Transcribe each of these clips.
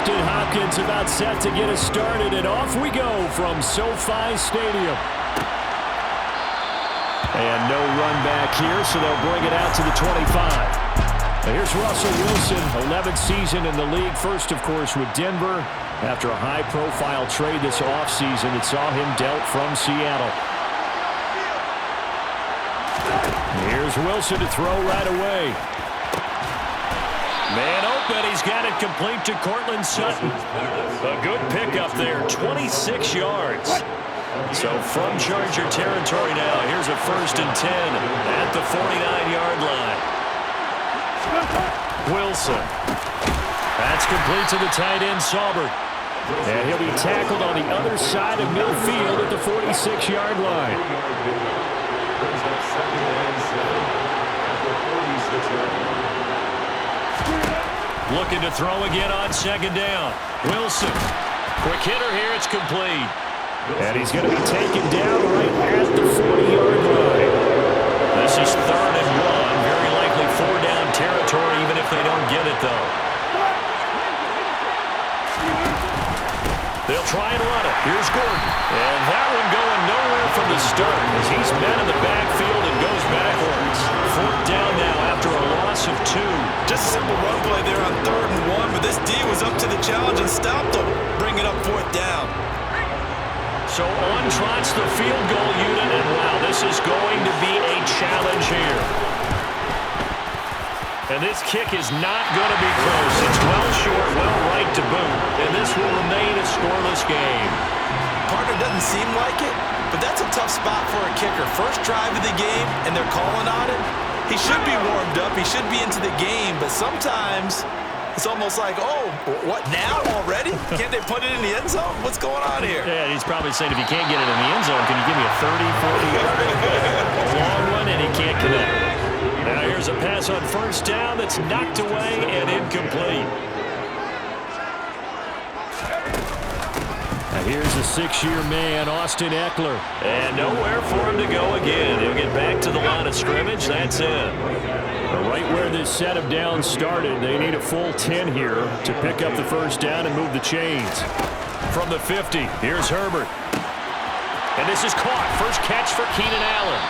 Austin Hopkins about set to get us started, and off we go from SoFi Stadium. And no run back here, so they'll bring it out to the 25. Now here's Russell Wilson, 11th season in the league. First, of course, with Denver after a high-profile trade this offseason that saw him dealt from Seattle. Here's Wilson to throw right away. Man open, he's got it complete to Cortland Sutton. A good pickup there, 26 yards. So from Charger territory now, here's a 1st and 10 at the 49-yard line. Wilson. That's complete to the tight end, Saubert. And he'll be tackled on the other side of midfield at the 46-yard line. Looking to throw again on 2nd down. Wilson. Quick hitter here, it's complete. And he's going to be taken down right at the 40-yard line. This is 3rd and 1. Very likely 4-down territory, even if they don't get it, though. They'll try and run it. Here's Gordon. And that one going nowhere from the start as he's met in the backfield and goes backwards. 4th down now after a loss of 2. Just a simple run play there on 3rd and 1, but this D was up to the challenge and stopped him, bringing up 4th down. So on trots the field goal unit, and wow, this is going to be a challenge here. And this kick is not going to be close. It's well short, well right to boot, and this will remain a scoreless game. Partner doesn't seem like it, but that's a tough spot for a kicker. First drive of the game, and they're calling on it. He should be warmed up. He should be into the game, but sometimes it's almost like, oh, what now already? Can't they put it in the end zone? What's going on here? Yeah, he's probably saying, if you can't get it in the end zone, can you give me a 30, 40-yard long one? And he can't connect. Now here's a pass on 1st down that's knocked away and incomplete. Now here's a 6-year man, Austin Eckler. And nowhere for him to go again. He'll get back to the line of scrimmage. That's it. Right where this set of downs started, they need a full 10 here to pick up the 1st down and move the chains. From the 50, here's Herbert. And this is caught. First catch for Keenan Allen.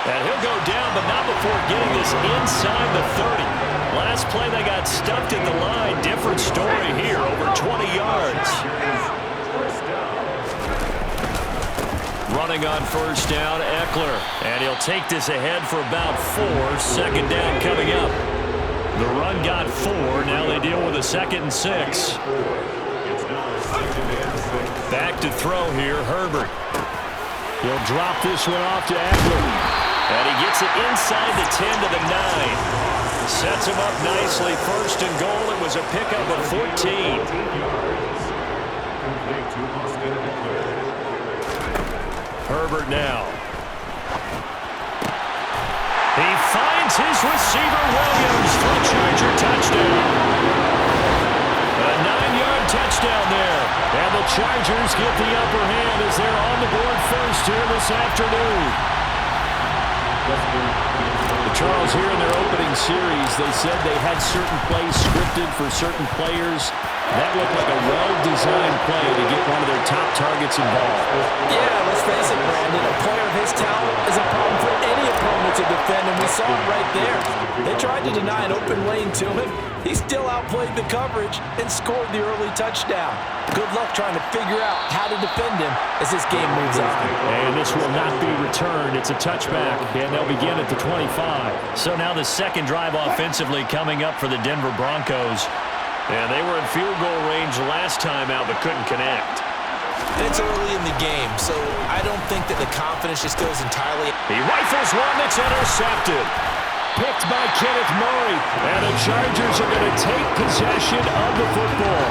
And he'll go down, but not before getting this inside the 30. Last play, they got stuffed at the line. Different story here, over 20 yards. Running on 1st down, Eckler. And he'll take this ahead for about 4. 2nd down coming up. The run got 4. Now they deal with a 2nd and 6. Back to throw here, Herbert. He'll drop this one off to Eckler. And he gets it inside the 10 to the 9. Sets him up nicely. 1st and goal. It was a pickup of 14. Herbert now. He finds his receiver, Williams, for a Charger touchdown. A 9-yard touchdown there. And the Chargers get the upper hand as they're on the board first here this afternoon. Charles, here in their opening series, they said they had certain plays scripted for certain players. That looked like a well-designed play to get one of their top targets involved. Yeah, let's face it, Brandon. A player of his talent is a problem for any opponent to defend, and we saw it right there. They tried to deny an open lane to him. He still outplayed the coverage and scored the early touchdown. Good luck trying to figure out how to defend him as this game moves on. And this will not be returned. It's a touchback, and they'll begin at the 25. So now the 2nd drive offensively coming up for the Denver Broncos. And they were in field goal range last time out, but couldn't connect. It's early in the game, so I don't think that the confidence just goes entirely. He rifles one that's intercepted. Picked by Kenneth Murray. And the Chargers are going to take possession of the football.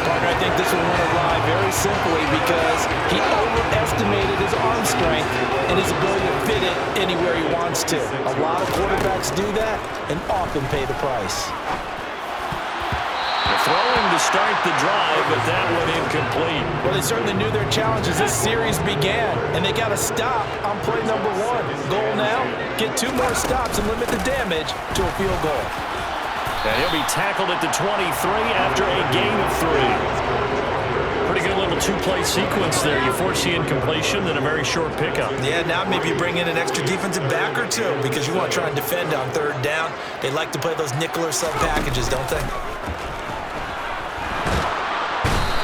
Parker, I think this will win a ride very simply because he overestimated his arm strength and his ability to fit it anywhere he wants to. A lot of quarterbacks do that and often pay the price. Throwing to start the drive, but that one incomplete. Well, they certainly knew their challenge as this series began, and they got a stop on play number 1. Goal now, get 2 more stops and limit the damage to a field goal. And he'll be tackled at the 23 after a gain of 3. Pretty good little two-play sequence there. You force the incompletion, then a very short pickup. Yeah, now maybe you bring in an extra defensive back or two because you want to try and defend on 3rd down. They like to play those nickel or sub packages, don't they?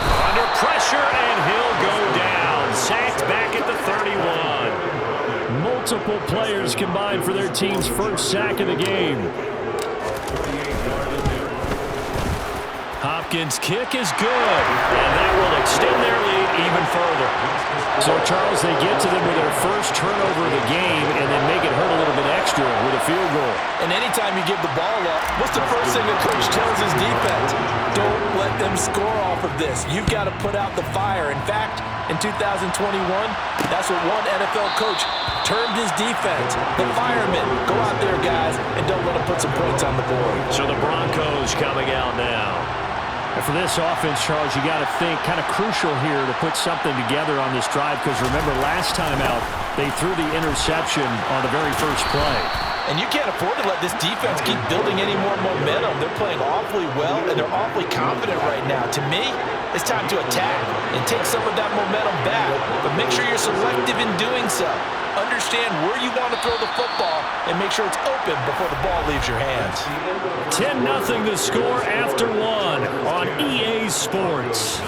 Under pressure, and he'll go down. Sacked back at the 31. Multiple players combined for their team's first sack of the game. Hopkins' kick is good, and that will extend their lead even further. So, Charles, they get to them with their first turnover of the game and then make it hurt a little bit extra with a field goal. And anytime you give the ball up, what's the first thing a coach tells his defense? Don't let them score off of this. You've got to put out the fire. In fact, in 2021, that's what one NFL coach termed his defense. The firemen. Go out there, guys, and don't let them put some points on the board. So the Broncos coming out now. And for this offense, Charles, you got to think kind of crucial here to put something together on this drive because remember last time out they threw the interception on the very first play. And you can't afford to let this defense keep building any more momentum. They're playing awfully well, and they're awfully confident right now. To me, it's time to attack and take some of that momentum back, but make sure you're selective in doing so. Understand where you want to throw the football and make sure it's open before the ball leaves your hands. 10-0 the score after 1 on EA Sports.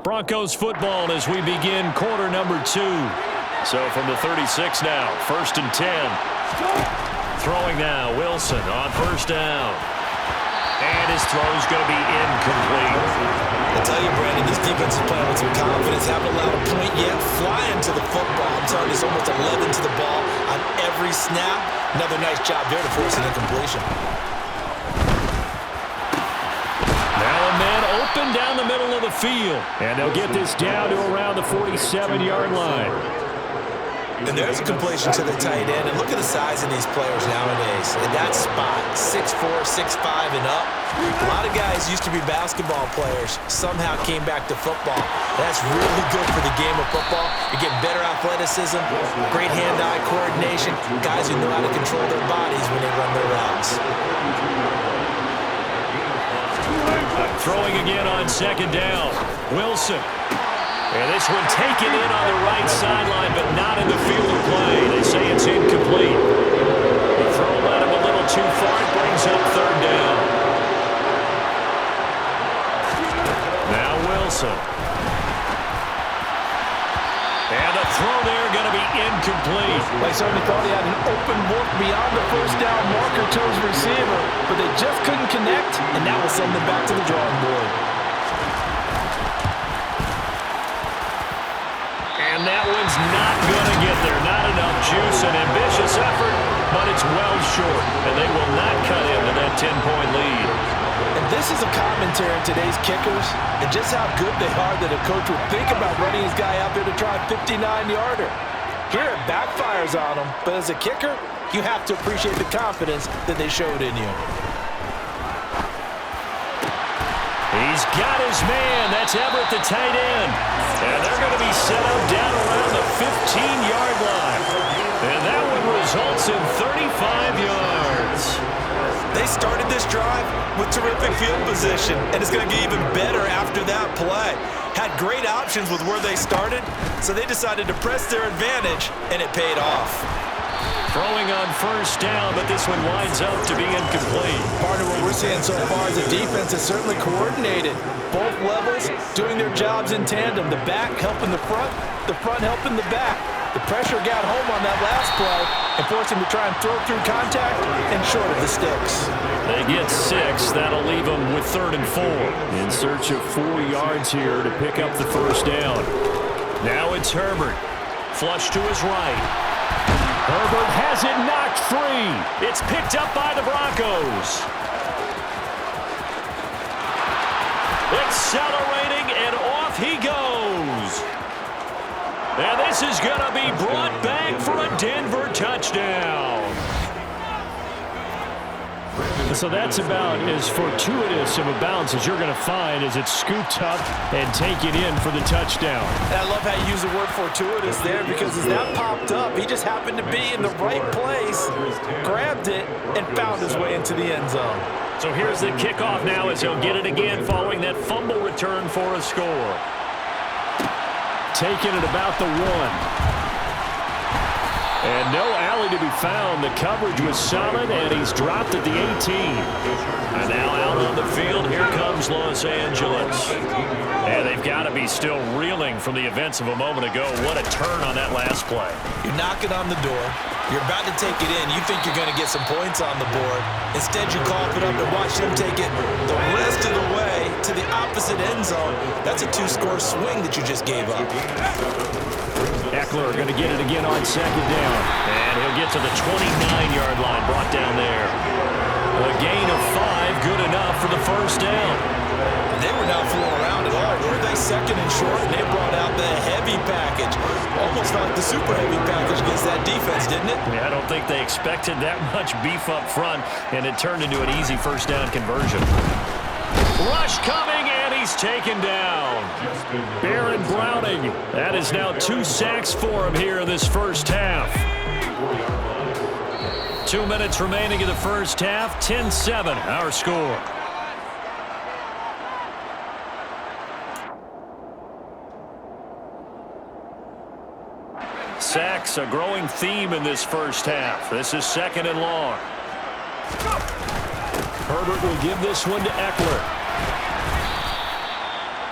Broncos football as we begin quarter number 2. So from the 36 now, 1st and 10. Throwing now, Wilson on 1st down. And his throw's going to be incomplete. I tell you, Brandon, this defense is playing with some confidence. Haven't allowed a point yet. Flying to the football. I'm telling you, it's almost 11 to the ball on every snap. Another nice job there to force an incompletion. Now a man open down the middle of the field. And they'll get this down to around the 47-yard line. And there's a completion to the tight end. And look at the size of these players nowadays. In that spot, 6'4", 6'5", and up. A lot of guys used to be basketball players, somehow came back to football. That's really good for the game of football. You're getting better athleticism, great hand-eye coordination, guys who know how to control their bodies when they run their routes. Throwing again on 2nd down. Wilson. And this one taken in on the right sideline, but not in the field of play. They say it's incomplete. The throw led him a little too far. It brings up 3rd down. Now Wilson. And the throw there going to be incomplete. They certainly thought he had an open look beyond the 1st down marker to his receiver, but they just couldn't connect, and that will send them back to the drawing board. And that one's not going to get there. Not enough juice. An ambitious effort, but it's well short. And they will not cut into that 10-point lead. And this is a commentary on today's kickers and just how good they are that a coach would think about running his guy out there to try a 59-yarder. Here it backfires on him, but as a kicker, you have to appreciate the confidence that they showed in you. He's got his man. That's Everett, the tight end. And they're going to be set up down around the 15-yard line. And that one results in 35 yards. They started this drive with terrific field position, and it's going to get even better after that play. Had great options with where they started, so they decided to press their advantage, and it paid off. Throwing on 1st down, but this one winds up to be incomplete. Part of what we're seeing so far is the defense is certainly coordinated. Both levels doing their jobs in tandem. The back helping the front helping the back. The pressure got home on that last play and forced him to try and throw through contact and short of the sticks. They get 6. That'll leave them with 3rd and 4. In search of 4 yards here to pick up the 1st down. Now it's Herbert. Flush to his right. Herbert has it knocked free. It's picked up by the Broncos. Accelerating, and off he goes. And this is going to be brought back for a Denver touchdown. So that's about as fortuitous of a bounce as you're going to find as it's scooped up and taken in for the touchdown. And I love how you use the word fortuitous there because as that popped up, he just happened to be in the right place, grabbed it, and found his way into the end zone. So here's the kickoff now as he'll get it again following that fumble return for a score. Taking it about the 1. And no alley to be found. The coverage was solid, and he's dropped at the 18. And now out on the field, here comes Los Angeles. And they've got to be still reeling from the events of a moment ago. What a turn on that last play. You're knocking on the door. You're about to take it in. You think you're going to get some points on the board. Instead, you cough it up and watch them take it the rest of the way to the opposite end zone. That's a 2-score swing that you just gave up. Eckler going to get it again on second down. And he'll get to the 29-yard line, brought down there. A gain of 5, good enough for the first down. They were not fooling around at all, were they? Second and short, and they brought out the heavy package. Almost like the super heavy package against that defense, didn't it? Yeah, I don't think they expected that much beef up front, and it turned into an easy first down conversion. Rush coming, and he's taken down. Baron Browning. That is now 2 sacks for him here in this first half. 2 minutes remaining in the first half. 10-7, our score. Sacks, a growing theme in this first half. This is 2nd and long. Herbert will give this one to Eckler.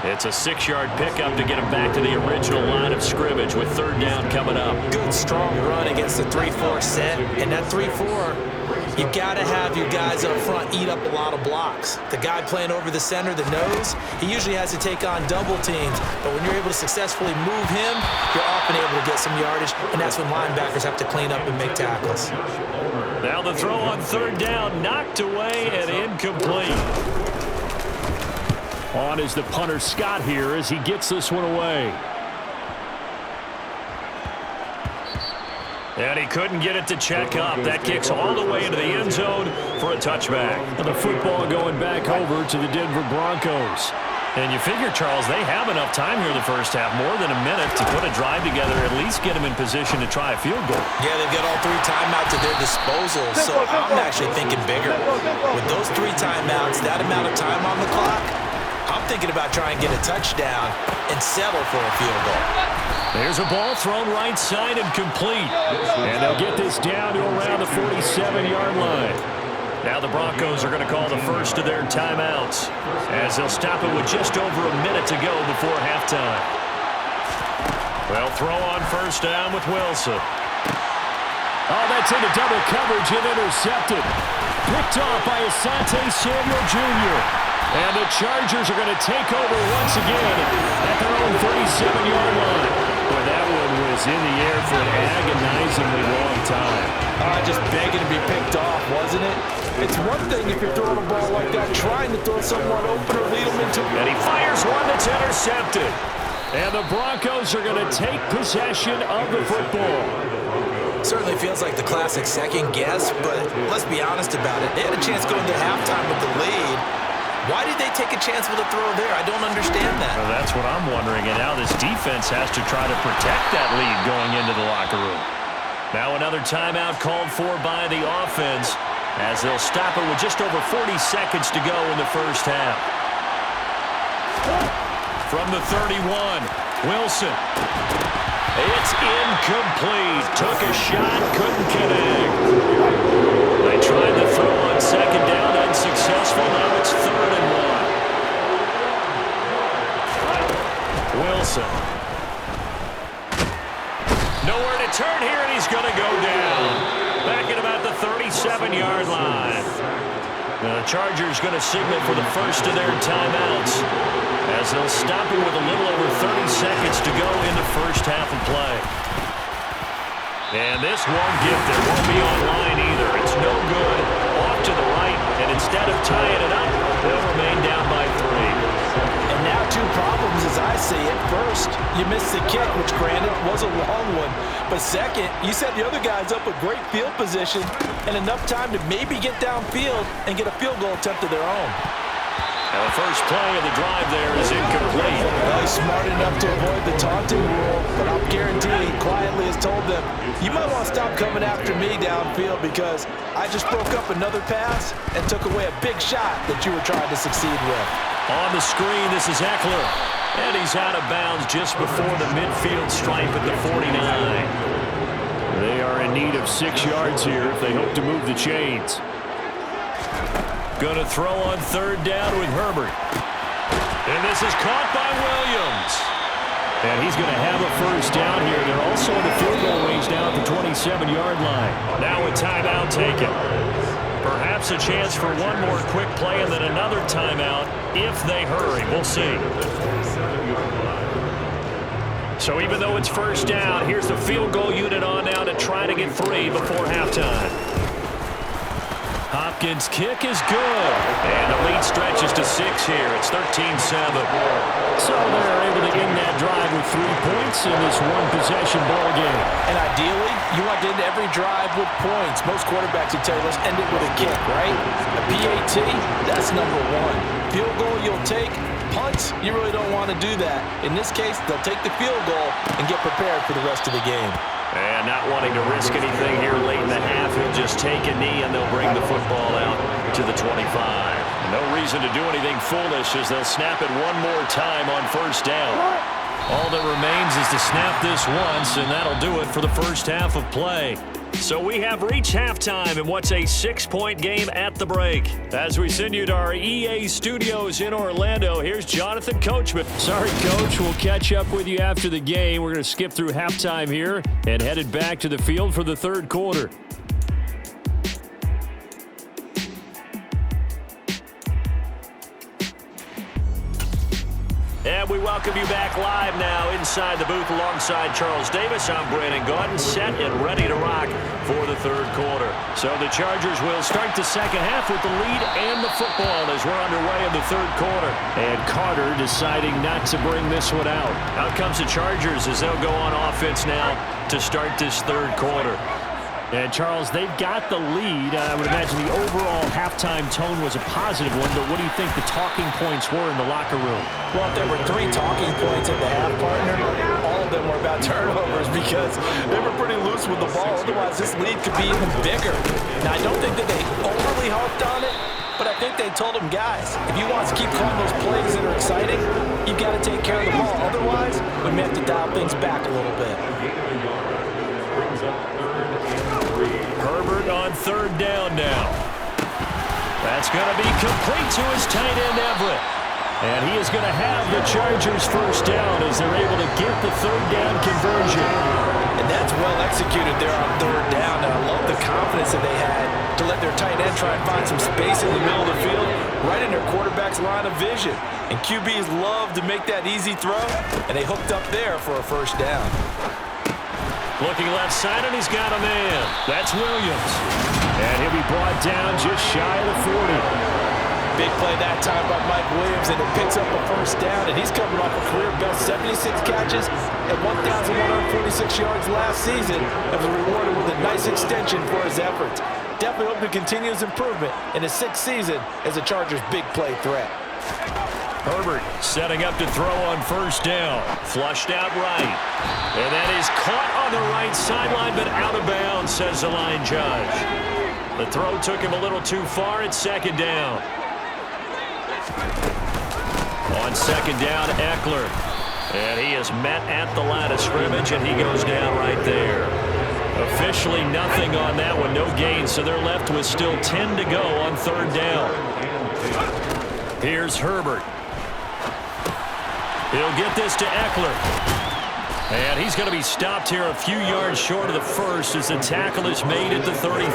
It's a 6-yard pickup to get him back to the original line of scrimmage with 3rd down coming up. Good, strong run against the 3-4 set. And that 3-4, you got to have your guys up front eat up a lot of blocks. The guy playing over the center, the nose, he usually has to take on double teams. But when you're able to successfully move him, you're often able to get some yardage. And that's when linebackers have to clean up and make tackles. Now the throw on 3rd down, knocked away and incomplete. On is the punter Scott here as he gets this one away. And he couldn't get it to check up. That kicks all the way into the end zone for a touchback. And the football going back over to the Denver Broncos. And you figure, Charles, they have enough time here in the first half, more than a minute, to put a drive together, at least get them in position to try a field goal. Yeah, they've got all 3 timeouts at their disposal, so I'm actually thinking bigger. With those 3 timeouts, that amount of time on the clock, I'm thinking about trying to get a touchdown and settle for a field goal. There's a ball thrown right side and complete. And they'll get this down to around the 47-yard line. Now the Broncos are going to call the first of their timeouts as they'll stop it with just over a minute to go before halftime. They'll throw on 1st down with Wilson. Oh, that's into double coverage and intercepted. Picked off by Asante Samuel Jr. And the Chargers are going to take over once again at their own 37-yard line. Boy, that one was in the air for an agonizingly long time. Just begging to be picked off, wasn't it? It's one thing if you're throwing a ball like that, trying to throw someone open or lead them into... And he fires one that's intercepted. And the Broncos are going to take possession of the football. Certainly feels like the classic second guess, but let's be honest about it. They had a chance going to halftime with the lead. Why did they take a chance with a throw there? I don't understand that. Well, that's what I'm wondering. And now this defense has to try to protect that lead going into the locker room. Now another timeout called for by the offense as they'll stop it with just over 40 seconds to go in the first half. From the 31, Wilson. It's incomplete. Took a shot, couldn't connect. They tried the throw on 2nd down, unsuccessful. Now it's 3rd and 1. Wilson. Nowhere to turn here, and he's going to go down. Back at about the 37-yard line. Now the Chargers going to signal for the first of their timeouts as they'll stop it with a little over 30 seconds to go in the first half of play. And this won't get there. Won't be online either. It's no good. Off to the right, and instead of tying it up, they'll remain down by 3. And now 2 problems as I I see it. First, you missed the kick, which granted was a long one. But second, you set the other guys up with great field position and enough time to maybe get downfield and get a field goal attempt of their own. And the first play of the drive there is incomplete. Well, he's smart enough to avoid the taunting rule, but I'll guarantee he quietly has told them, you might want to stop coming after me downfield because I just broke up another pass and took away a big shot that you were trying to succeed with. On the screen, this is Eckler. And he's out of bounds just before the midfield stripe at the 49. They are in need of 6 yards here if they hope to move the chains. Going to throw on third down with Herbert. And this is caught by Williams. And he's going to have a first down here. They're also in the field goal range now at the 27-yard line. Now a timeout taken. Perhaps a chance for one more quick play and then another timeout if they hurry. We'll see. So even though it's first down, here's the field goal unit on now to try to get 3 before halftime. Hopkins' kick is good. And the lead stretches to 6 here. It's 13-7. So they're able to end that drive with 3 points in this one-possession ball game. And ideally, you want to end every drive with points. Most quarterbacks would tell you, let's end it with a kick, right? A PAT, that's number 1. Field goal you'll take. Punts, you really don't want to do that. In this case, they'll take the field goal and get prepared for the rest of the game. And not wanting to risk anything here late in the half, he'll just take a knee and they'll bring the football out to the 25. No reason to do anything foolish as they'll snap it one more time on first down. All that remains is to snap this once, and that'll do it for the first half of play. So we have reached halftime in what's a 6-point game at the break. As we send you to our EA studios in Orlando, here's Jonathan Coachman. Sorry, Coach. We'll catch up with you after the game. We're going to skip through halftime here and headed back to the field for the third quarter. And we welcome you back live now inside the booth alongside Charles Davis. I'm Brandon Gaudin, set and ready to rock for the third quarter. So the Chargers will start the second half with the lead and the football as we're underway in the third quarter. And Carter deciding not to bring this one out. Out comes the Chargers as they'll go on offense now to start this third quarter. And, Charles, they've got the lead. I would imagine the overall halftime tone was a positive one, but what do you think the talking points were in the locker room? Well, if there were 3 talking points at the half, partner, all of them were about turnovers because they were pretty loose with the ball. Otherwise, this lead could be even bigger. Now, I don't think that they overly harped on it, but I think they told them, guys, if you want to keep calling those plays that are exciting, you've got to take care of the ball. Otherwise, we may have to dial things back a little bit. Herbert on third down now. That's going to be complete to his tight end, Everett. And he is going to have the Chargers first down as they're able to get the third down conversion. And that's well executed there on third down. And I love the confidence that they had to let their tight end try and find some space in the middle of the field, right in their quarterback's line of vision. And QBs love to make that easy throw, and they hooked up there for a first down. Looking left side, and he's got a man. That's Williams. And he'll be brought down just shy of the 40. Big play that time by Mike Williams, and it picks up a first down, and he's coming off a career-best 76 catches and 1,146 yards last season and was rewarded with a nice extension for his efforts. Definitely hope to continue his improvement in his 6th season as a Chargers' big play threat. Herbert setting up to throw on first down. Flushed out right. And that is caught on the right sideline, but out of bounds, says the line judge. The throw took him a little too far at second down. On second down, Eckler. And he is met at the line of scrimmage, and he goes down right there. Officially nothing on that one, no gain, so they're left with still 10 to go on third down. Here's Herbert. He'll get this to Eckler. And he's going to be stopped here a few yards short of the first as the tackle is made at the 33.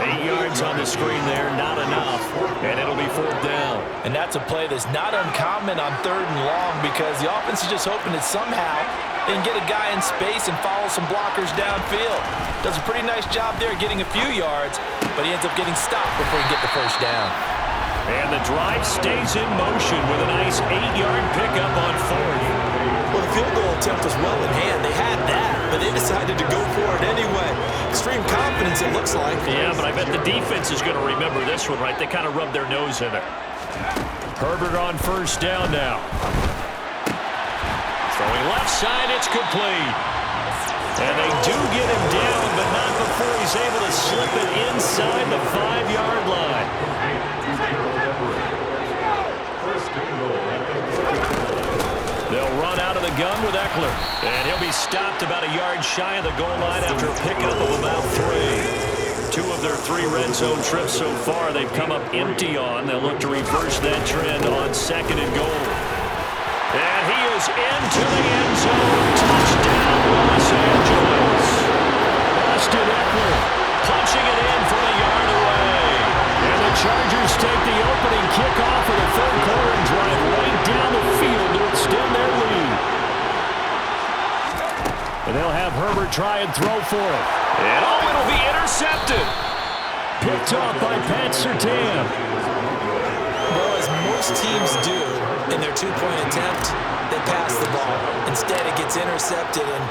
8 yards on the screen there, not enough. And it'll be fourth down. And that's a play that's not uncommon on third and long because the offense is just hoping that somehow they can get a guy in space and follow some blockers downfield. Does a pretty nice job there getting a few yards, but he ends up getting stopped before he can get the first down. And the drive stays in motion with a nice 8-yard pickup on 4th. Well, the field goal attempt was well in hand. They had that, but they decided to go for it anyway. Extreme confidence, it looks like. Yeah, but I bet the defense is going to remember this one, right? They kind of rubbed their nose in it. Herbert on first down now. Throwing left side, it's complete. And they do get him down, but not before he's able to slip it inside the 5-yard line. They'll run out of the gun with Eckler. And he'll be stopped about a yard shy of the goal line after a pickup of about 3. 2 of their 3 red zone trips so far they've come up empty on. They'll look to reverse that trend on 2nd and goal. And he is into the end zone. Touchdown, Los Angeles. Austin Eckler punching it in from a yard away. And the Chargers take the opening kickoff of the 3rd quarter and drive right down the field to extend their lead. And they'll have Herbert try and throw for it. And it'll be intercepted. Picked off by Pat Surtain. Well, as most teams do in their 2-point attempt, they pass the ball. Instead, it gets intercepted. And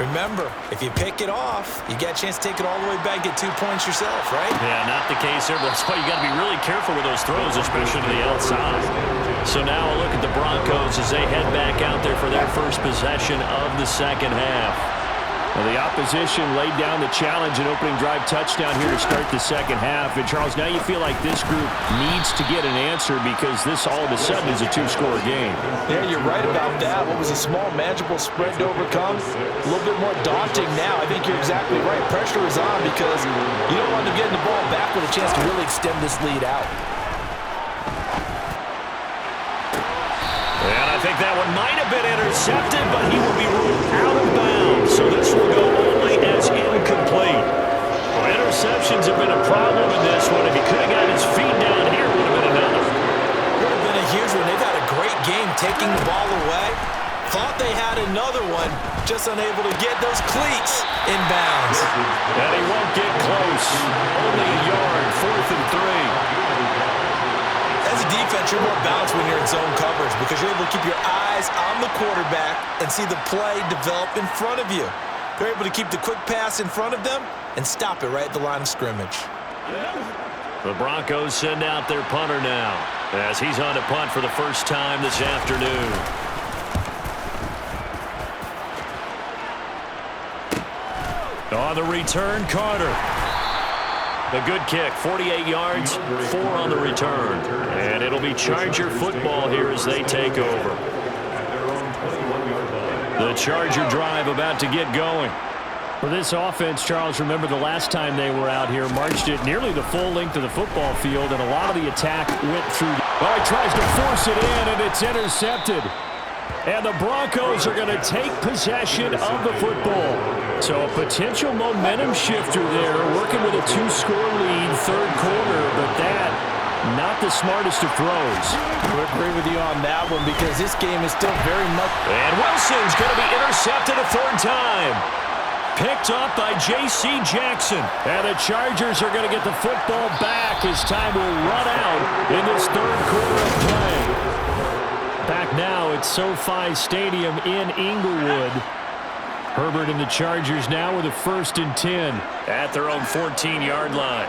remember, if you pick it off, you get a chance to take it all the way back, get 2 points yourself, right? Yeah, not the case there, but that's why you got to be really careful with those throws, especially to the outside. So now a look at the Broncos as they head back out there for their first possession of the second half. Well, the opposition laid down the challenge and opening drive touchdown here to start the second half. And, Charles, now you feel like this group needs to get an answer because this all of a sudden is a 2-score game. Yeah, you're right about that. What was a small, manageable spread to overcome, a little bit more daunting now. I think you're exactly right. Pressure is on because you don't want to get the ball back with a chance to really extend this lead out. And I think that one might have been intercepted, but he will be ruled out of bounds. So this will go only as incomplete. Well, interceptions have been a problem in this one. If he could have got his feet down here, it would have been another. Would have been a huge one. They've had a great game taking the ball away. Thought they had another one, just unable to get those cleats in bounds. And he won't get close. Only a yard, 4th and 3. As a defense, you're more balanced when you're in zone coverage because you're able to keep your eyes on the quarterback and see the play develop in front of you. They're able to keep the quick pass in front of them and stop it right at the line of scrimmage. The Broncos send out their punter now as he's on to punt for the first time this afternoon. On the return, Carter. A good kick, 48 yards, 4 on the return. And it'll be Charger football here as they take over. The Charger drive about to get going. For this offense, Charles, remember the last time they were out here, marched it nearly the full length of the football field, and a lot of the attack went through. Well, he tries to force it in, and it's intercepted. And the Broncos are going to take possession of the football. So a potential momentum shifter there, working with a 2-score lead, 3rd quarter, but that, not the smartest of throws. I would agree with you on that one because this game is still very much. And Wilson's going to be intercepted a 3rd time. Picked up by J.C. Jackson. And the Chargers are going to get the football back as time will run out in this 3rd quarter of play. Back now at SoFi Stadium in Inglewood. Herbert and the Chargers now with a 1st and 10 at their own 14-yard line.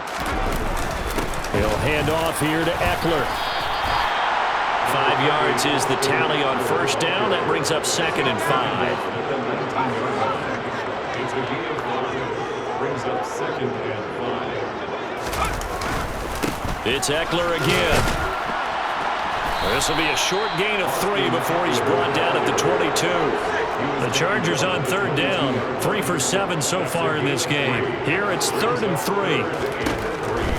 He'll hand off here to Eckler. 5 yards is the tally on 1st down. That brings up 2nd and 5. It's Eckler again. This will be a short gain of 3 before he's brought down at the 22. The Chargers on 3rd down, 3 for 7 so far in this game. Here it's 3rd and 3.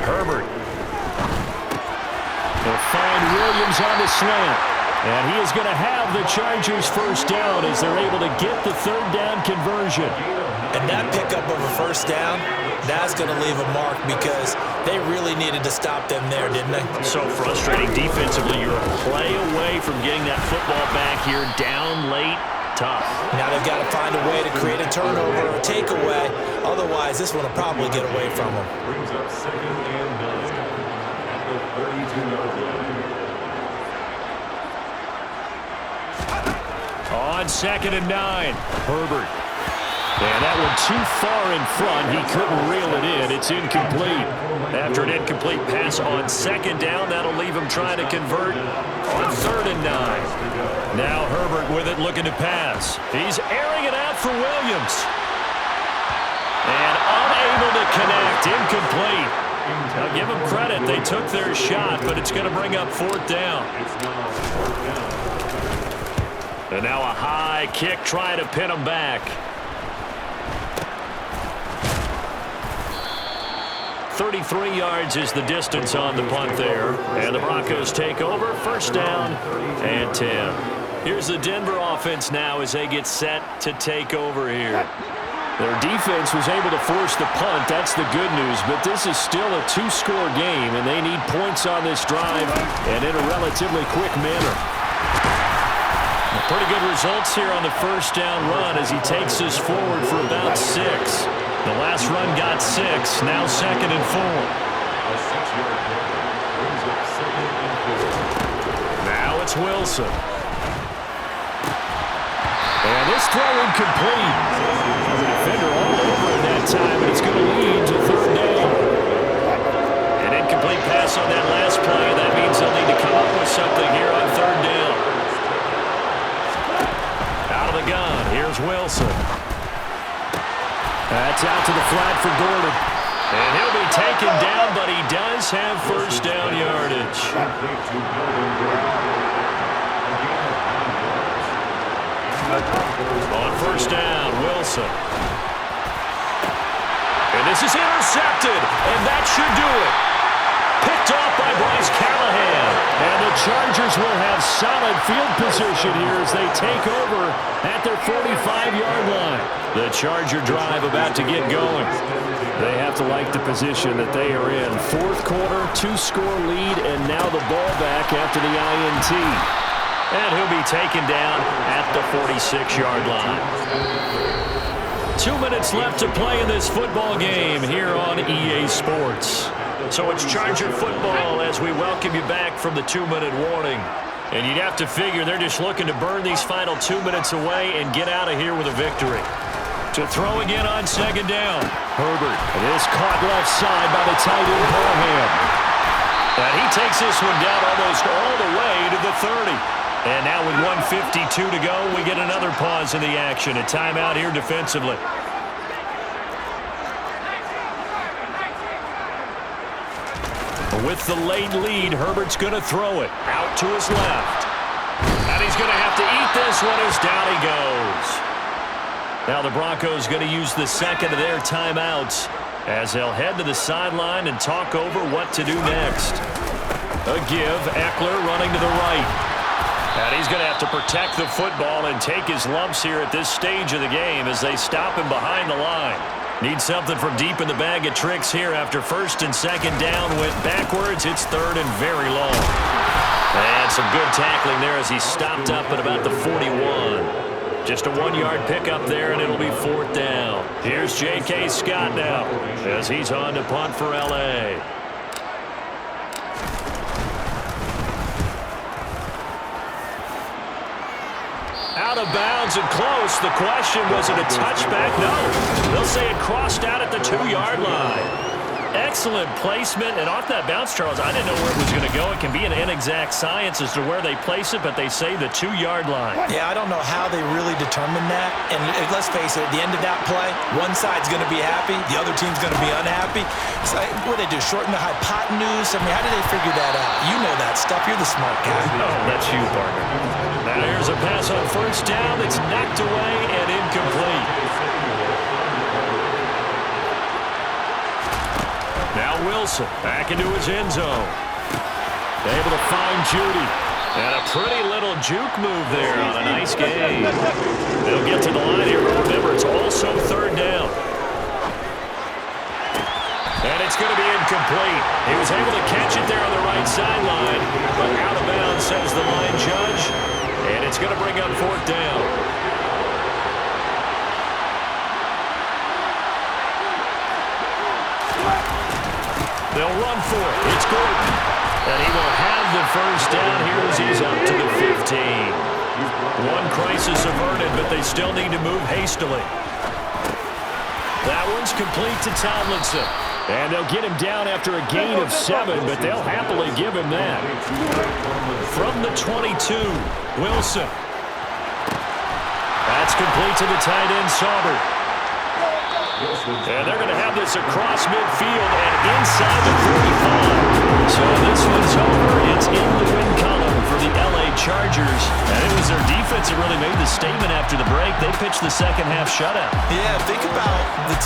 Herbert. They'll find Williams on the slant. And he is going to have the Chargers 1st down as they're able to get the 3rd down conversion. And that pickup of a 1st down, that's going to leave a mark because they really needed to stop them there, didn't they? So frustrating defensively. You're a play away from getting that football back here down late. Tough. Now they've got to find a way to create a turnover or takeaway. Otherwise, this one will probably get away from them. On 2nd and 9, Herbert. And that one too far in front. He couldn't reel it in. It's incomplete. After an incomplete pass on 2nd down, that'll leave him trying to convert on 3rd and 9. Now Herbert with it, looking to pass. He's airing it out for Williams. And unable to connect. Incomplete. Now give them credit. They took their shot, but it's going to bring up 4th down. And now a high kick trying to pin him back. 33 yards is the distance on the punt there. And the Broncos take over. 1st down and 10. Here's the Denver offense now as they get set to take over here. Their defense was able to force the punt. That's the good news. But this is still a 2-score game, and they need points on this drive and in a relatively quick manner. Pretty good results here on the 1st down run as he takes us forward for about 6. The last run got 6, now 2nd and 4. Now it's Wilson. And this throw incomplete. The defender all over it that time, and it's going to lead to 3rd down. An incomplete pass on that last play. That means they'll need to come up with something here on 3rd down. Out of the gun, here's Wilson. That's out to the flat for Gordon. And he'll be taken down, but he does have 1st down yardage. On 1st down, Wilson. And this is intercepted, and that should do it. Picked off by Bryce Callahan. And the Chargers will have solid field position here as they take over at their 45-yard line. The Charger drive about to get going. They have to like the position that they are in. 4th quarter, 2-score lead, and now the ball back after the INT. And he'll be taken down at the 46-yard line. 2 minutes left to play in this football game here on EA Sports. So it's Charger football as we welcome you back from the 2-minute warning. And you'd have to figure they're just looking to burn these final 2 minutes away and get out of here with a victory. To throw again on 2nd down. Herbert. And is caught left side by the tight end, Parham. And he takes this one down almost all the way to the 30. And now with 1:52 to go, we get another pause in the action. A timeout here defensively. With the late lead, Herbert's going to throw it out to his left. And he's going to have to eat this one as down he goes. Now the Broncos going to use the 2nd of their timeouts as they'll head to the sideline and talk over what to do next. A give, Eckler running to the right. And he's going to have to protect the football and take his lumps here at this stage of the game as they stop him behind the line. Need something from deep in the bag of tricks here after 1st and 2nd down. Went backwards. It's 3rd and very long. And some good tackling there as he stopped up at about the 41. Just a 1-yard pickup there, and it'll be 4th down. Here's J.K. Scott now as he's on to punt for L.A. Out of bounds and close. The question, was it a touchback? No. They'll say it crossed out at the 2-yard line. Excellent placement. And off that bounce, Charles, I didn't know where it was going to go. It can be an inexact science as to where they place it, but they say the 2-yard line. Yeah, I don't know how they really determined that. And let's face it, at the end of that play, one side's going to be happy, the other team's going to be unhappy. It's like, what do they do, shorten the hypotenuse? I mean, how did they figure that out? You know that stuff. You're the smart guy. Oh, that's you, partner. Now here's a pass on 1st down. It's knocked away and incomplete. Now Wilson back into his end zone. Able to find Judy. And a pretty little juke move there on a nice game. They'll get to the line here. Remember, it's also 3rd down. And it's going to be incomplete. He was able to catch it there on the right sideline, but out of bounds, says the line judge. And it's going to bring up 4th down. They'll run for it. It's Gordon. And he will have the first down here as he's up to the 15. One crisis averted, but they still need to move hastily. That one's complete to Tomlinson. And they'll get him down after a gain of 7, but they'll happily give him that. From the 22, Wilson. That's complete to the tight end, Sauber. And they're going to have this across midfield and inside the 45. So this one's over. It's in the win column for the LA Chargers. And it was their defense that really made the statement after the break. They pitched the second half shutout. Yeah, think about the team.